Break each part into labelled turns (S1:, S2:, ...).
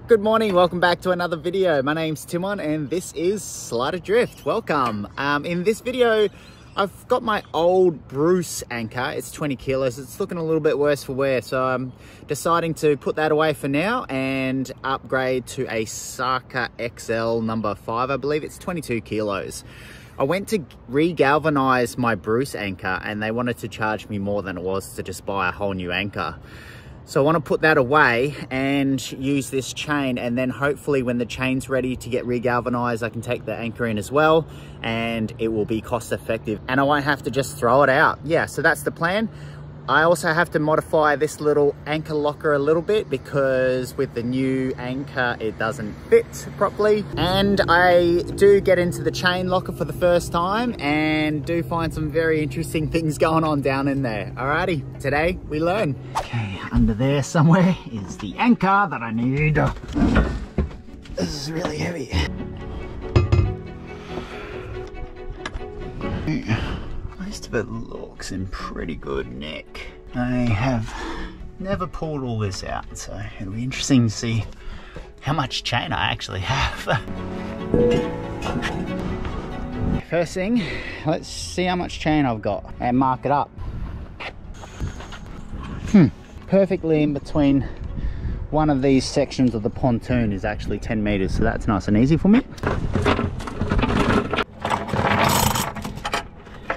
S1: Good morning, welcome back to another video. My name's Tymon and this is Slide Adrift. Welcome. In this video, I've got my old Bruce anchor. It's 20 kilos. It's looking a little bit worse for wear, so I'm deciding to put that away for now and upgrade to a SARCA EXCEL number 5, I believe. It's 22 kilos. I went to re-galvanize my Bruce anchor and they wanted to charge me more than it was to just buy a whole new anchor. So I want to put that away and use this chain, and then hopefully when the chain's ready to get re-galvanized, I can take the anchor in as well and it will be cost effective and I won't have to just throw it out. Yeah, so that's the plan. I also have to modify this little anchor locker a little bit because with the new anchor, it doesn't fit properly. And I do get into the chain locker for the first time and do find some very interesting things going on down in there. Alrighty, today we learn. Okay, under there somewhere is the anchor that I need. This is really heavy. Most of it looks in pretty good nick. I have never pulled all this out, so it'll be interesting to see how much chain I actually have. First thing, let's see how much chain I've got and mark it up. Perfectly in between one of these sections of the pontoon is actually 10 meters, so that's nice and easy for me.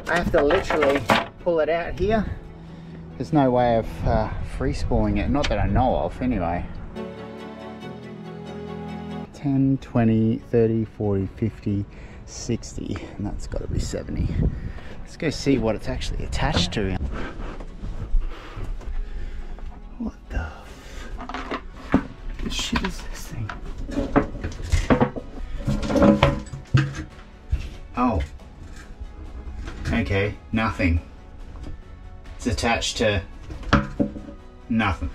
S1: I have to literally pull it out here. There's no way of free spooling it, not that I know of anyway. 10, 20, 30, 40, 50, 60, and that's got to be 70. Let's go see what it's actually attached to. What the shit is this thing? Oh. Okay, nothing. It's attached to nothing.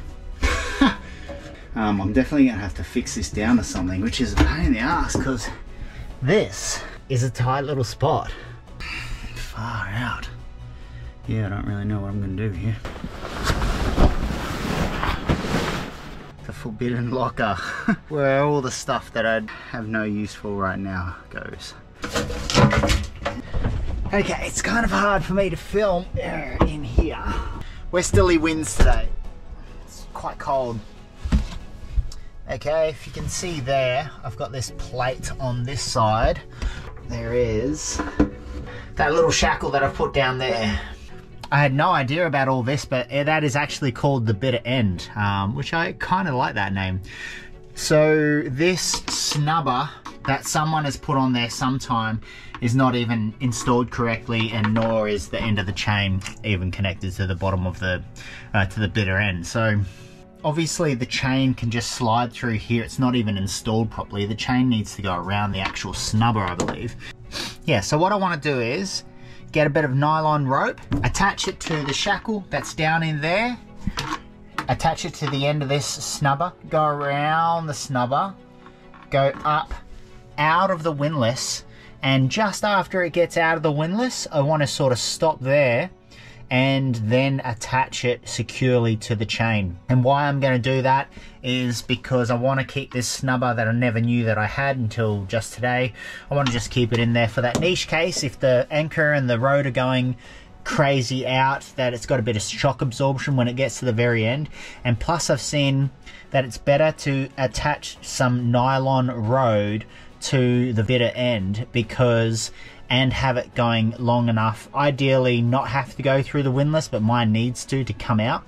S1: I'm definitely gonna have to fix this down to something, which is a pain in the ass because this is a tight little spot. Far out. Yeah, I don't really know what I'm gonna do here. The forbidden locker, where all the stuff that I have no use for right now goes. Okay, it's kind of hard for me to film in here. Westerly winds today. It's quite cold. Okay, if you can see there, I've got this plate on this side. There is that little shackle that I've put down there. I had no idea about all this, but that is actually called the bitter end, which I kind of like that name. So this snubber that someone has put on there sometime is not even installed correctly, and nor is the end of the chain even connected to the bottom of the to the bitter end. So obviously the chain can just slide through here. It's not even installed properly. The chain needs to go around the actual snubber, I believe. Yeah, so what I want to do is get a bit of nylon rope, attach it to the shackle that's down in there, attach it to the end of this snubber, go around the snubber, go up out of the windlass, and just after it gets out of the windlass, I want to sort of stop there and then attach it securely to the chain. And why I'm going to do that is because I want to keep this snubber that I never knew that I had until just today. I want to just keep it in there for that niche case if the anchor and the rode are going crazy out, that it's got a bit of shock absorption when it gets to the very end. And plus I've seen that it's better to attach some nylon rode to the bitter end and have it going long enough, ideally not have to go through the windlass, but mine needs to come out,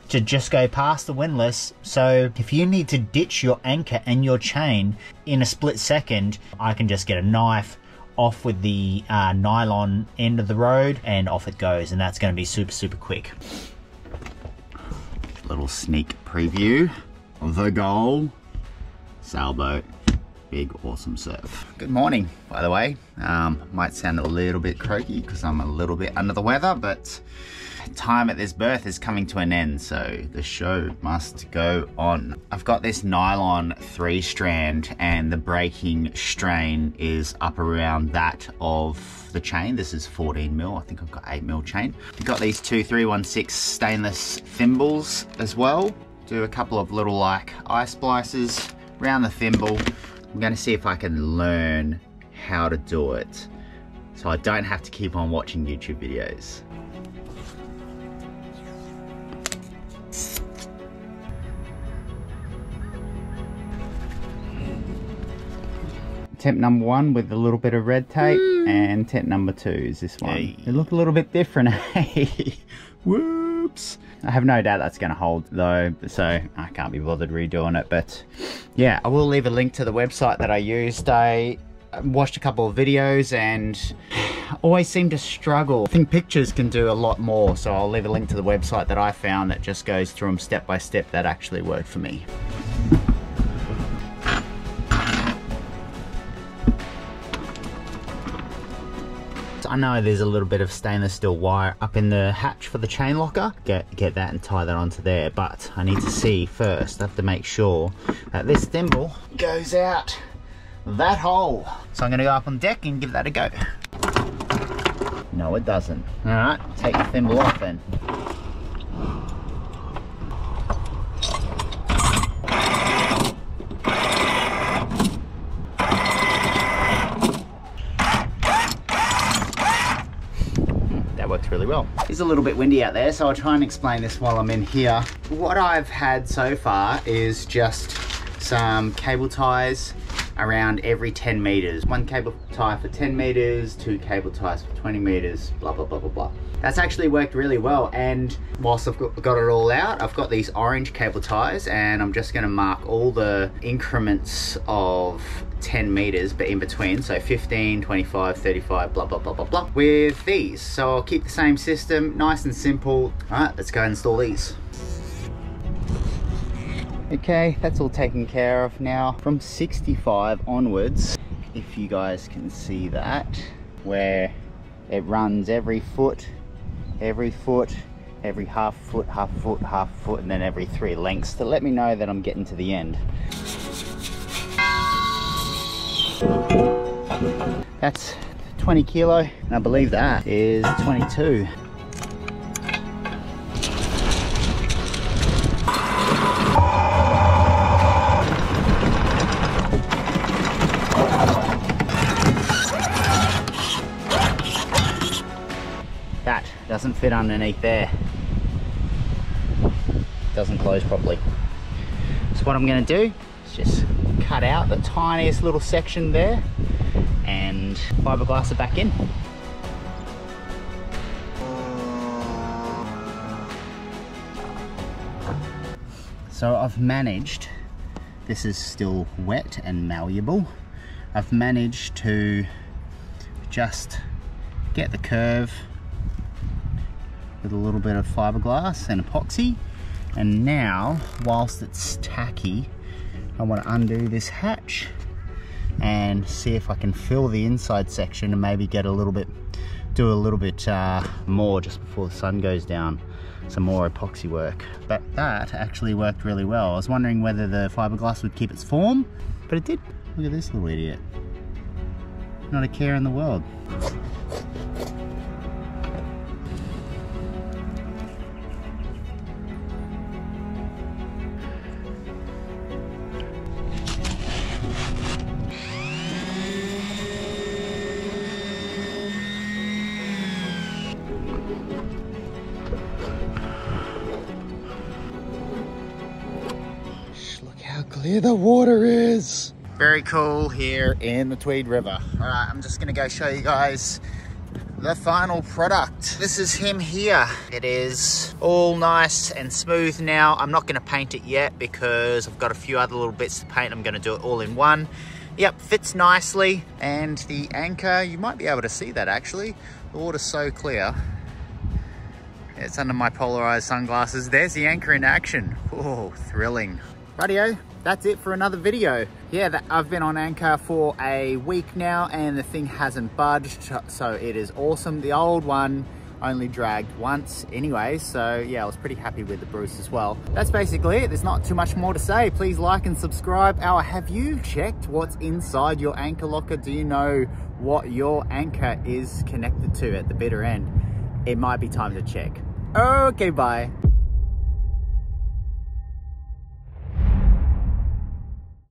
S1: to just go past the windlass. So if you need to ditch your anchor and your chain in a split second, I can just get a knife off with the nylon end of the rode and off it goes, and that's going to be super quick. Little sneak preview of the goal. Sailboat. Big awesome surf. Good morning, by the way. Might sound a little bit croaky because I'm a little bit under the weather, but time at this berth is coming to an end, so the show must go on. I've got this nylon 3-strand and the breaking strain is up around that of the chain. This is 14 mil. I think I've got 8 mil chain. I've got these two 316 stainless thimbles as well. Do a couple of little like eye splices around the thimble. I'm going to see if I can learn how to do it so I don't have to keep on watching YouTube videos. Temp number 1 with a little bit of red tape, and temp number 2 is this one. Hey. They look a little bit different, hey? Whoops. I have no doubt that's going to hold though, so I can't be bothered redoing it. But yeah, I will leave a link to the website that I used. I watched a couple of videos and always seem to struggle. I think pictures can do a lot more, so I'll leave a link to the website that I found that just goes through them step by step. That actually worked for me. I know there's a little bit of stainless steel wire up in the hatch for the chain locker. Get that and tie that onto there, but I need to see first. I have to make sure that this thimble goes out that hole. So I'm gonna go up on deck and give that a go. No, it doesn't. All right, take the thimble off then. Works really well. It's a little bit windy out there, so I'll try and explain this while I'm in here. What I've had so far is just some cable ties around every 10 meters. One cable tie for 10 meters, 2 cable ties for 20 meters, blah, blah, blah, blah, blah. That's actually worked really well. And whilst I've got it all out, I've got these orange cable ties, and I'm just gonna mark all the increments of 10 meters, but in between, so 15, 25, 35, blah, blah, blah, blah, blah, with these. So I'll keep the same system, nice and simple. All right, let's go and install these. Okay, that's all taken care of now. From 65 onwards, if you guys can see that, where it runs every foot, every half foot, half foot, half foot, and then every 3 lengths to let me know that I'm getting to the end. That's 20 kilo, and I believe that is 22. That doesn't fit underneath there. Doesn't close properly. So what I'm going to do is just cut out the tiniest little section there and fiberglass it back in. So I've managed, this is still wet and malleable, I've managed to just get the curve with a little bit of fiberglass and epoxy, and now whilst it's tacky I want to undo this hatch and see if I can fill the inside section and maybe get a little bit, do a little bit more just before the sun goes down, some more epoxy work. But that actually worked really well. I was wondering whether the fiberglass would keep its form, but it did. Look at this little idiot. Not a care in the world. Clear the water is. Very cool here in the Tweed River. All right, I'm just gonna go show you guys the final product. This is him here. It is all nice and smooth now. I'm not gonna paint it yet because I've got a few other little bits to paint. I'm gonna do it all in one. Yep, fits nicely. And the anchor, you might be able to see that actually. The water's so clear. It's under my polarized sunglasses. There's the anchor in action. Oh, thrilling. Rightio, that's it for another video. Yeah, I've been on anchor for a week now and the thing hasn't budged, so it is awesome. The old one only dragged once anyway, so yeah, I was pretty happy with the Bruce as well. That's basically it. There's not too much more to say. Please like and subscribe. Have you checked what's inside your anchor locker? Do you know what your anchor is connected to at the bitter end? It might be time to check. Okay, bye.